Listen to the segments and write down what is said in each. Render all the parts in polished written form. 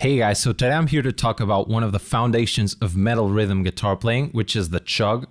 Hey guys, so today I'm here to talk about one of the foundations of metal rhythm guitar playing, which is the chug.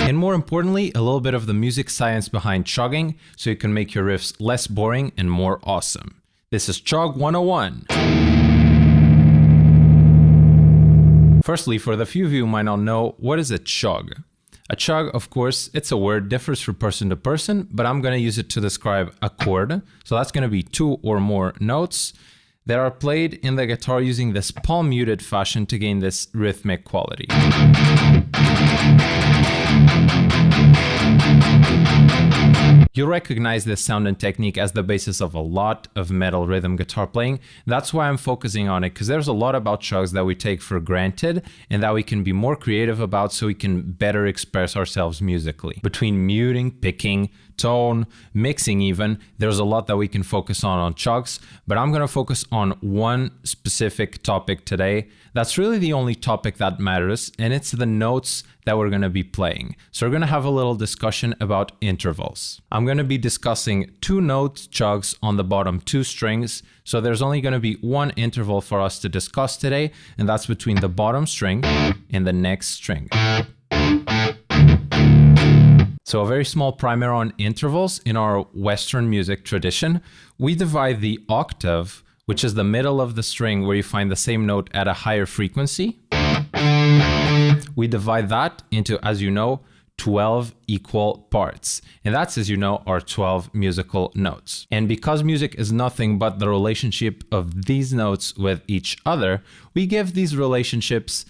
And more importantly, a little bit of the music science behind chugging, so you can make your riffs less boring and more awesome. This is Chug 101. Firstly, for the few of you who might not know, what is a chug? A chug, of course, it's a word, differs from person to person, but I'm going to use it to describe a chord. So that's going to be two or more notes that are played in the guitar using this palm muted fashion to gain this rhythmic quality. You'll recognize this sound and technique as the basis of a lot of metal rhythm guitar playing. That's why I'm focusing on it, because there's a lot about chugs that we take for granted and that we can be more creative about so we can better express ourselves musically. Between muting, picking, tone, mixing even, there's a lot that we can focus on chugs, but I'm going to focus on one specific topic today. That's really the only topic that matters, and it's the notes that we're going to be playing. So we're going to have a little discussion about intervals. I'm going to be discussing two note chugs on the bottom two strings. So there's only going to be one interval for us to discuss today, and that's between the bottom string and the next string. So a very small primer on intervals. In our Western music tradition, we divide the octave, which is the middle of the string where you find the same note at a higher frequency. We divide that into, as you know, 12 equal parts. And that's, as you know, our 12 musical notes. And because music is nothing but the relationship of these notes with each other, we give these relationships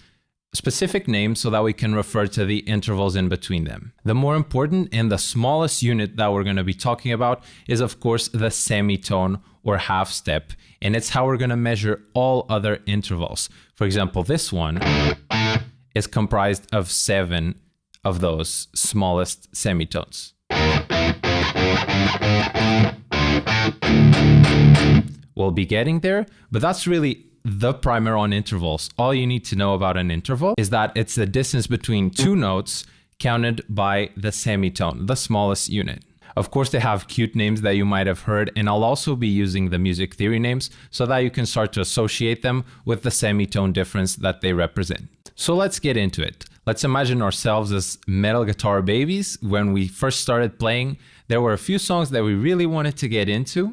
specific names so that we can refer to the intervals in between them. The more important and the smallest unit that we're going to be talking about is, of course, the semitone or half step. And it's how we're going to measure all other intervals. For example, this one is comprised of 7 of those smallest semitones. We'll be getting there, but that's really the primer on intervals. All you need to know about an interval is that it's the distance between two notes counted by the semitone, the smallest unit. Of course, they have cute names that you might have heard, and I'll also be using the music theory names so that you can start to associate them with the semitone difference that they represent. So let's get into it. Let's imagine ourselves as metal guitar babies. When we first started playing, there were a few songs that we really wanted to get into.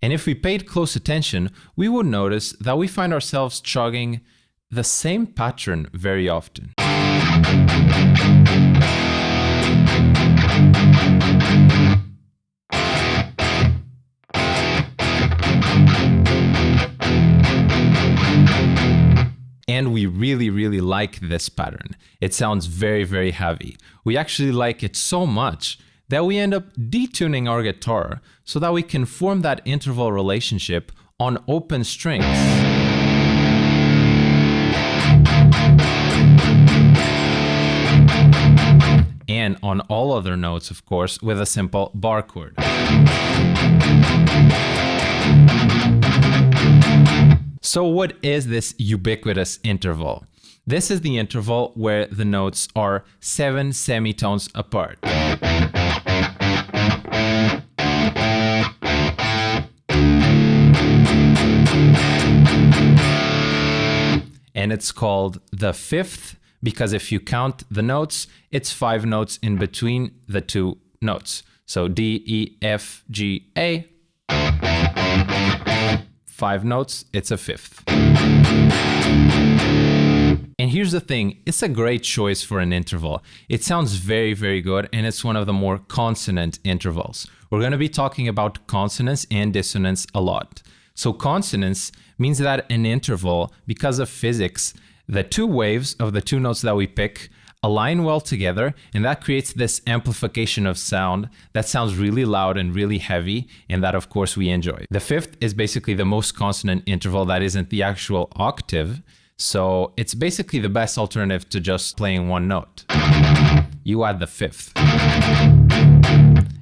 And if we paid close attention, we would notice that we find ourselves chugging the same pattern very often. And we really like this pattern. It sounds very heavy. We actually like it so much that we end up detuning our guitar so that we can form that interval relationship on open strings. And on all other notes, of course, with a simple bar chord. So what is this ubiquitous interval? This is the interval where the notes are 7 semitones apart. And it's called the fifth because if you count the notes, it's 5 notes in between the two notes. So D, E, F, G, A. 5 notes, it's a fifth. And here's the thing, it's a great choice for an interval. It sounds very good, and it's one of the more consonant intervals. We're going to be talking about consonance and dissonance a lot. So consonance means that an interval, because of physics, the two waves of the two notes that we pick align well together, and that creates this amplification of sound that sounds really loud and really heavy, and that of course we enjoy. The fifth is basically the most consonant interval that isn't the actual octave, so it's basically the best alternative to just playing one note. You add the fifth.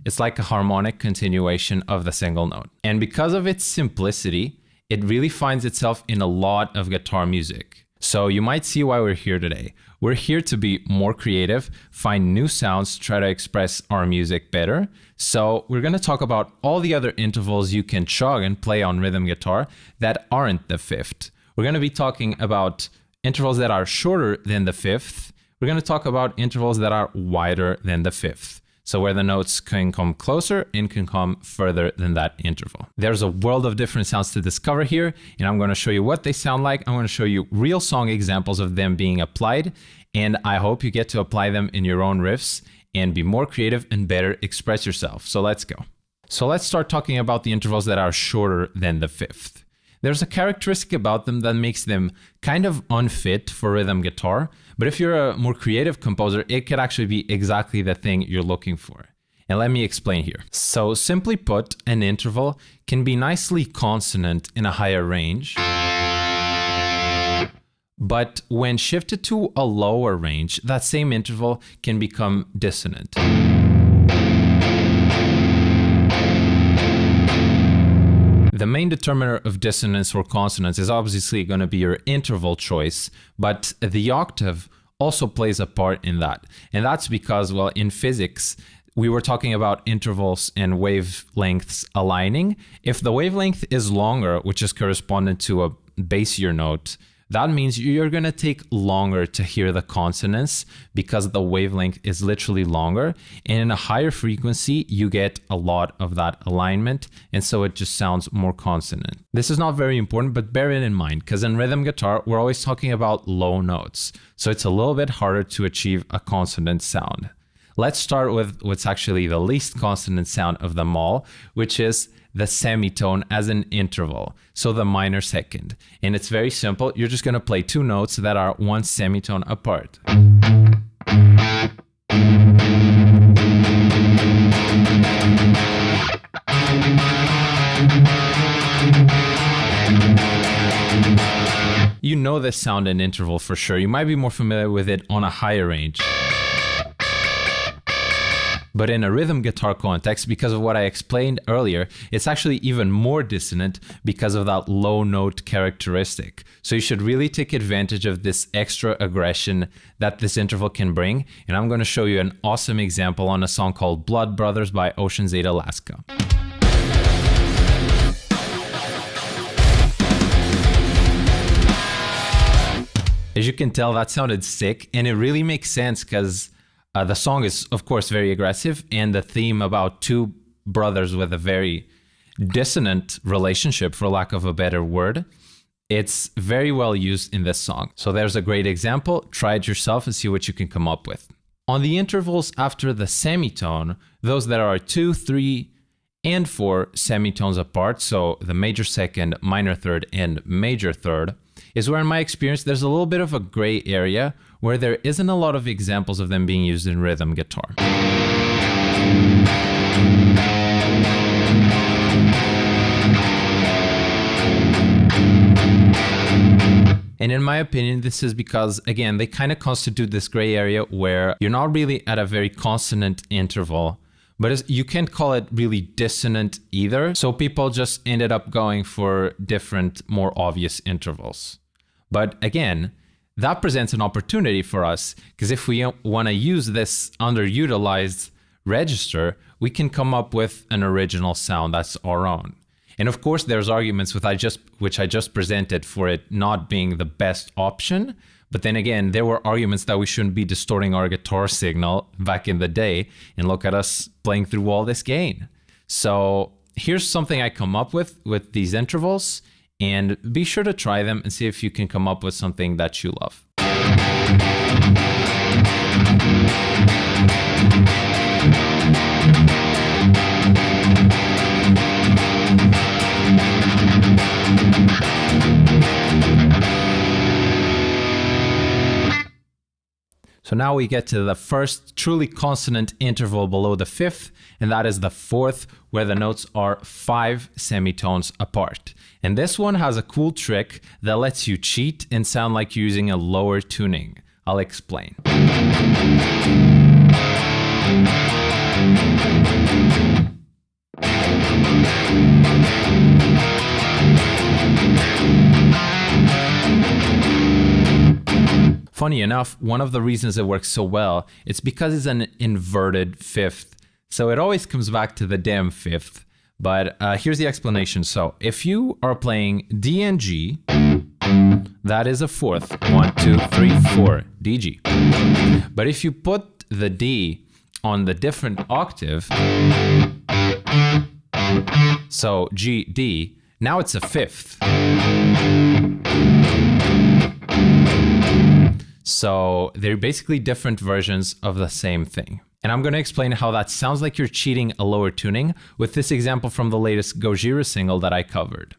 It's like a harmonic continuation of the single note. And because of its simplicity, it really finds itself in a lot of guitar music. So you might see why we're here today. We're here to be more creative, find new sounds, try to express our music better. So we're going to talk about all the other intervals you can chug and play on rhythm guitar that aren't the fifth. We're going to be talking about intervals that are shorter than the fifth. We're going to talk about intervals that are wider than the fifth. So where the notes can come closer and can come further than that interval. There's a world of different sounds to discover here, and I'm going to show you what they sound like. I'm going to show you real song examples of them being applied, and I hope you get to apply them in your own riffs and be more creative and better express yourself. So let's go. So let's start talking about the intervals that are shorter than the fifth. There's a characteristic about them that makes them kind of unfit for rhythm guitar, but if you're a more creative composer, it could actually be exactly the thing you're looking for. And let me explain here. So simply put, an interval can be nicely consonant in a higher range, but when shifted to a lower range, that same interval can become dissonant. The main determiner of dissonance or consonance is obviously going to be your interval choice, but the octave also plays a part in that. And that's because, well, in physics, we were talking about intervals and wavelengths aligning. If the wavelength is longer, which is correspondent to a bassier note, that means you're going to take longer to hear the consonants because the wavelength is literally longer. And in a higher frequency, you get a lot of that alignment. And so it just sounds more consonant. This is not very important, but bear it in mind because in rhythm guitar, we're always talking about low notes. So it's a little bit harder to achieve a consonant sound. Let's start with what's actually the least consonant sound of them all, which is the semitone as an interval, so the minor second. And it's very simple. You're just going to play two notes that are one semitone apart. You know this sound in interval for sure. You might be more familiar with it on a higher range. But in a rhythm guitar context, because of what I explained earlier, it's actually even more dissonant because of that low note characteristic. So you should really take advantage of this extra aggression that this interval can bring. And I'm going to show you an awesome example on a song called Blood Brothers by Ocean's 8 Alaska. As you can tell, that sounded sick, and it really makes sense because the song is, of course, very aggressive, and the theme about two brothers with a very dissonant relationship, for lack of a better word, it's very well used in this song. So there's a great example. Try it yourself and see what you can come up with. On the intervals after the semitone, those that are 2, 3, and 4 semitones apart, so the major second, minor third, and major third, is where in my experience there's a little bit of a gray area where there isn't a lot of examples of them being used in rhythm guitar. And in my opinion, this is because, again, they kind of constitute this gray area where you're not really at a very consonant interval, but you can't call it really dissonant either. So people just ended up going for different, more obvious intervals. But again, that presents an opportunity for us because if we want to use this underutilized register, we can come up with an original sound that's our own. And of course, there's arguments which I just presented for it not being the best option. But then again, there were arguments that we shouldn't be distorting our guitar signal back in the day. And look at us playing through all this gain. So here's something I come up with these intervals. And be sure to try them and see if you can come up with something that you love. So now we get to the first truly consonant interval below the fifth, and that is the fourth, where the notes are 5 semitones apart. And this one has a cool trick that lets you cheat and sound like you're using a lower tuning. I'll explain. Funny enough, one of the reasons it works so well, it's because it's an inverted fifth. So it always comes back to the damn fifth. But here's the explanation. So if you are playing D and G, that is a fourth. 1, 2, 3, 4, D, G. But if you put the D on the different octave, so G, D, now it's a fifth. So they're basically different versions of the same thing. And I'm going to explain how that sounds like you're cheating a lower tuning with this example from the latest Gojira single that I covered.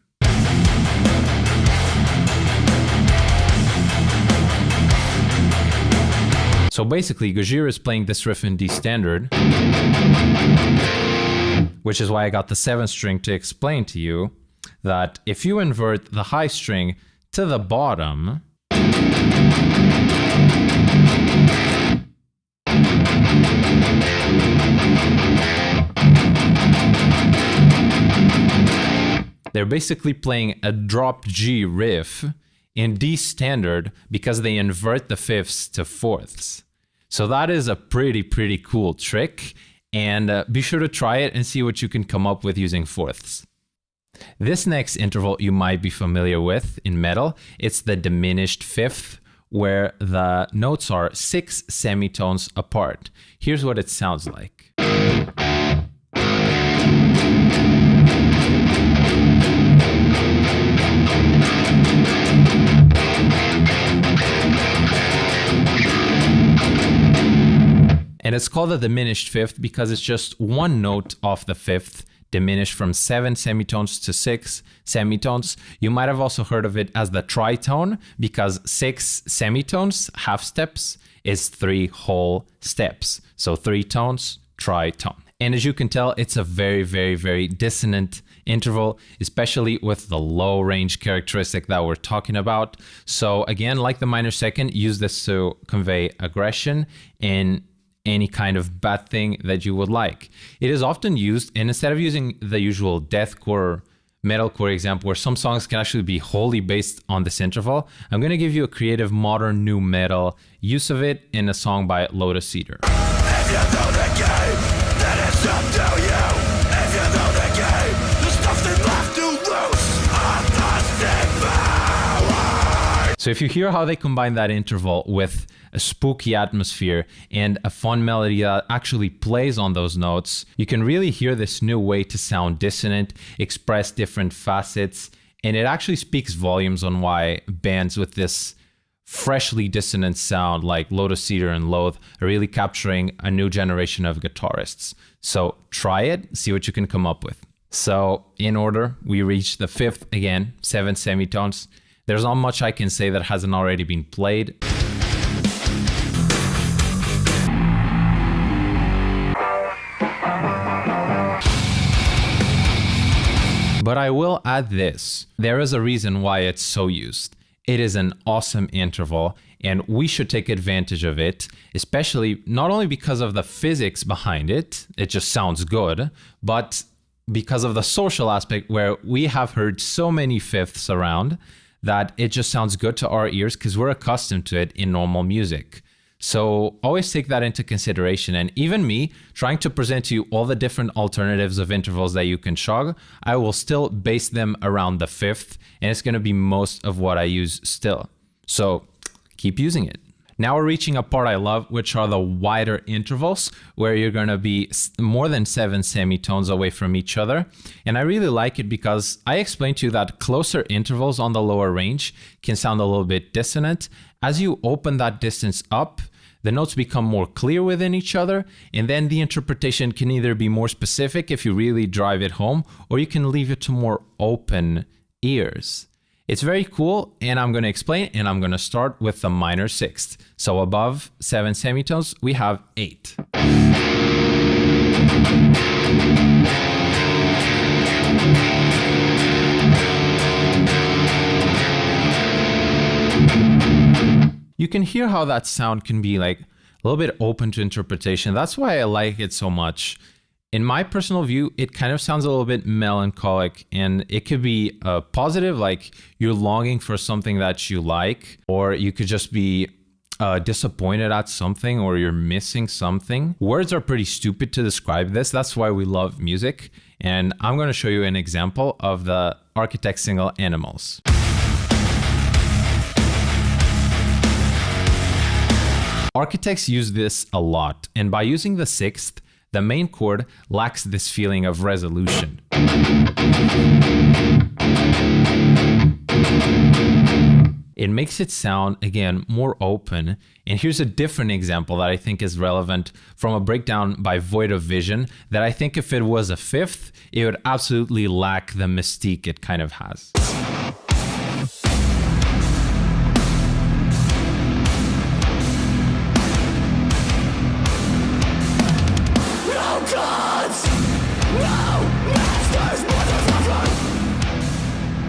So basically, Gojira is playing this riff in D standard, which is why I got the 7th string to explain to you that if you invert the high string to the bottom, they're basically playing a drop G riff in D standard because they invert the fifths to fourths. So that is a pretty cool trick, and be sure to try it and see what you can come up with using fourths. This next interval you might be familiar with in metal. It's the diminished fifth, where the notes are 6 semitones apart. Here's what it sounds like. And it's called the diminished fifth because it's just one note off the fifth, diminished from 7 semitones to 6 semitones. You might have also heard of it as the tritone because 6 semitones, half steps, is 3 whole steps. So 3 tones, tritone. And as you can tell, it's a very dissonant interval, especially with the low range characteristic that we're talking about. So again, like the minor second, use this to convey aggression in any kind of bad thing that you would like. It is often used, and instead of using the usual deathcore, metalcore example where some songs can actually be wholly based on this interval, I'm going to give you a creative modern new metal use of it in a song by Lotus Eater. If you know the game, then it's up to you. If you know the game, there's nothing left to lose. So if you hear how they combine that interval with a spooky atmosphere and a fun melody that actually plays on those notes, you can really hear this new way to sound dissonant, express different facets, and it actually speaks volumes on why bands with this freshly dissonant sound like Lotus Eater and Loathe are really capturing a new generation of guitarists. So try it, see what you can come up with. So in order, we reach the fifth again, 7 semitones. There's not much I can say that hasn't already been played. But I will add this. There is a reason why it's so used. It is an awesome interval, and we should take advantage of it, especially not only because of the physics behind it, it just sounds good, but because of the social aspect where we have heard so many fifths around that it just sounds good to our ears because we're accustomed to it in normal music. So always take that into consideration. And even me, trying to present to you all the different alternatives of intervals that you can chug, I will still base them around the fifth, and it's going to be most of what I use still. So keep using it. Now we're reaching a part I love, which are the wider intervals, where you're going to be more than 7 semitones away from each other. And I really like it because I explained to you that closer intervals on the lower range can sound a little bit dissonant. As you open that distance up, the notes become more clear within each other, and then the interpretation can either be more specific if you really drive it home, or you can leave it to more open ears. It's very cool, and I'm going to explain, and I'm going to start with the minor sixth. So above 7 semitones, we have 8. You can hear how that sound can be like a little bit open to interpretation. That's why I like it so much. In my personal view, it kind of sounds a little bit melancholic, and it could be positive, like you're longing for something that you like, or you could just be disappointed at something or you're missing something. Words are pretty stupid to describe this. That's why we love music. And I'm going to show you an example of the Architect single Animals. Architects use this a lot, and by using the sixth, the main chord lacks this feeling of resolution. It makes it sound, again, more open. And here's a different example that I think is relevant from a breakdown by Void of Vision that I think if it was a fifth, it would absolutely lack the mystique it kind of has.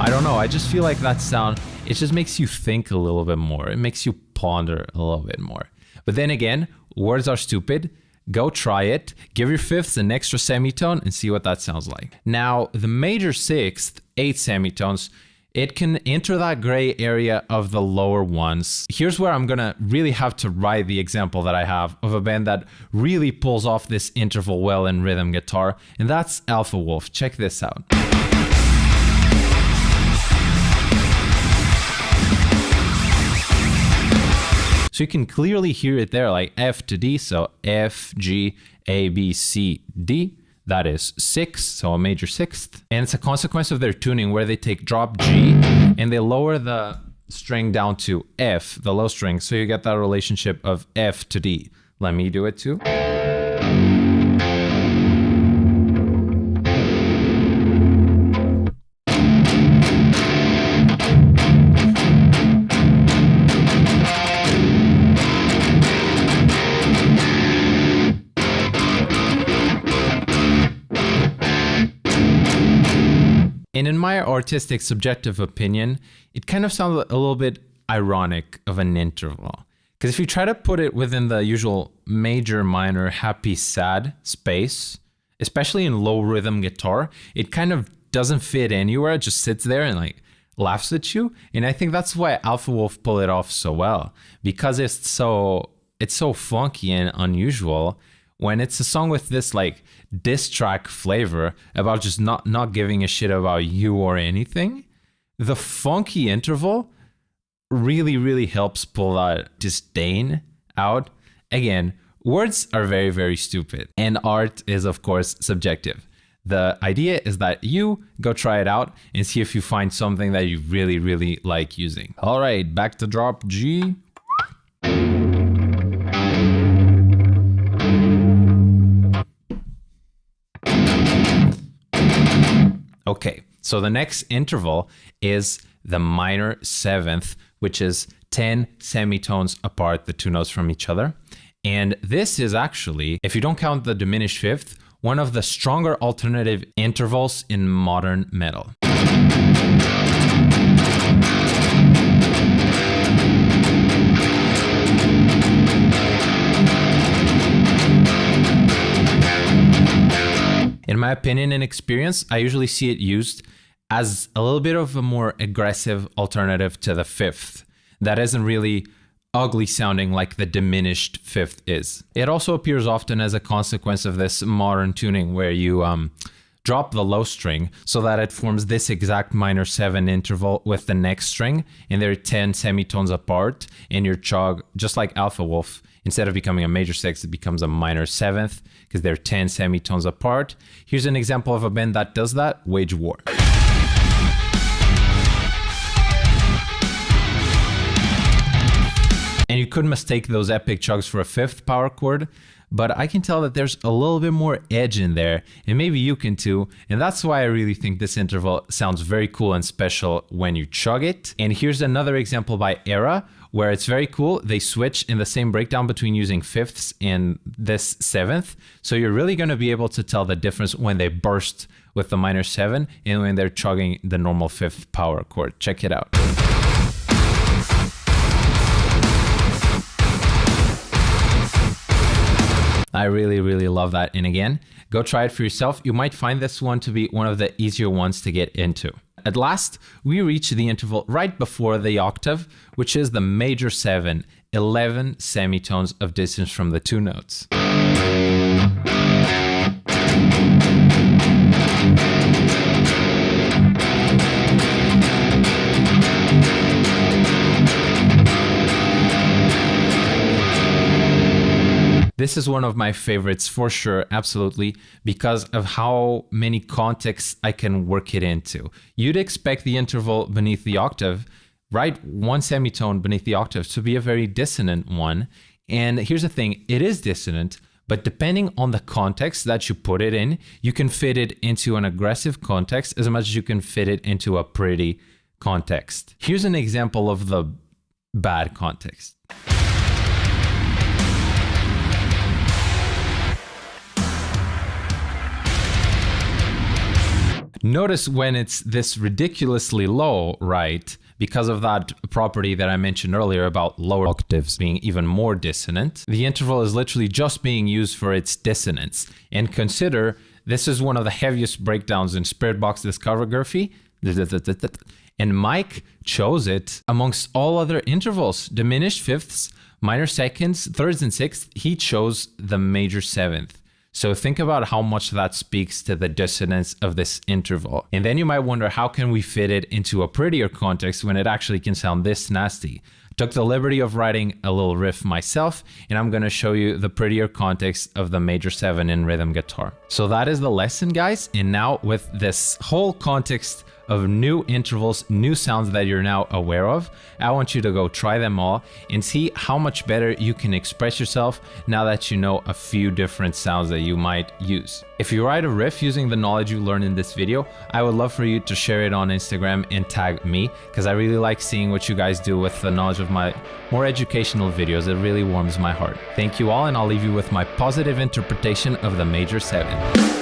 I don't know, I just feel like that sound, it just makes you think a little bit more. It makes you ponder a little bit more. But then again, words are stupid. Go try it. Give your fifths an extra semitone and see what that sounds like. Now, the major sixth, 8 semitones, it can enter that gray area of the lower ones. Here's where I'm gonna really have to write the example that I have of a band that really pulls off this interval well in rhythm guitar, and that's Alpha Wolf. Check this out. So you can clearly hear it there, like F to D, so F, G, A, B, C, D. That is 6, so a major sixth. And it's a consequence of their tuning where they take drop G and they lower the string down to F, the low string, so you get that relationship of F to D. Let me do it too. And in my artistic subjective opinion, it kind of sounds a little bit ironic of an interval. Because if you try to put it within the usual major, minor, happy, sad space, especially in low rhythm guitar, it kind of doesn't fit anywhere. It just sits there and like laughs at you. And I think that's why Alpha Wolf pull it off so well, because it's so funky and unusual. When it's a song with this like diss track flavor about just not giving a shit about you or anything, the funky interval really, really helps pull that disdain out. Again, words are very, very stupid, and art is of course subjective. The idea is that you go try it out and see if you find something that you really, really like using. All right, back to drop G. Okay, so the next interval is the minor seventh, which is 10 semitones apart, the two notes from each other. And this is actually, if you don't count the diminished fifth, one of the stronger alternative intervals in modern metal. In my opinion and experience, I usually see it used as a little bit of a more aggressive alternative to the fifth that isn't really ugly sounding like the diminished fifth is. It also appears often as a consequence of this modern tuning where you drop the low string so that it forms this exact minor 7 interval with the next string, and they're 10 semitones apart, and your chug, just like Alpha Wolf, instead of becoming a major 6th, it becomes a minor 7th because they're 10 semitones apart. Here's an example of a band that does that, Wage War. And you could mistake those epic chugs for a 5th power chord, but I can tell that there's a little bit more edge in there, and maybe you can too. And that's why I really think this interval sounds very cool and special when you chug it. And here's another example by Era, where it's very cool. They switch in the same breakdown between using 5ths and this 7th. So you're really gonna be able to tell the difference when they burst with the minor 7 and when they're chugging the normal 5th power chord. Check it out. I really, really love that. And again, go try it for yourself. You might find this one to be one of the easier ones to get into. At last, we reach the interval right before the octave, which is the major 7, 11 semitones of distance from the two notes. This is one of my favorites for sure, absolutely, because of how many contexts I can work it into. You'd expect the interval beneath the octave, right, one semitone beneath the octave, to be a very dissonant one. And here's the thing, it is dissonant, but depending on the context that you put it in, you can fit it into an aggressive context as much as you can fit it into a pretty context. Here's an example of the bad context. Notice when it's this ridiculously low, right? Because of that property that I mentioned earlier about lower octaves being even more dissonant, the interval is literally just being used for its dissonance. And consider, this is one of the heaviest breakdowns in Spirit Box discography. And Mike chose it amongst all other intervals. Diminished fifths, minor seconds, thirds and sixths, he chose the major 7th. So think about how much that speaks to the dissonance of this interval. And then you might wonder, how can we fit it into a prettier context when it actually can sound this nasty? I took the liberty of writing a little riff myself, and I'm going to show you the prettier context of the major 7 in rhythm guitar. So that is the lesson, guys. And now with this whole context of new intervals, new sounds that you're now aware of, I want you to go try them all and see how much better you can express yourself now that you know a few different sounds that you might use. If you write a riff using the knowledge you learned in this video, I would love for you to share it on Instagram and tag me, because I really like seeing what you guys do with the knowledge of my more educational videos. It really warms my heart. Thank you all, and I'll leave you with my positive interpretation of the major 7.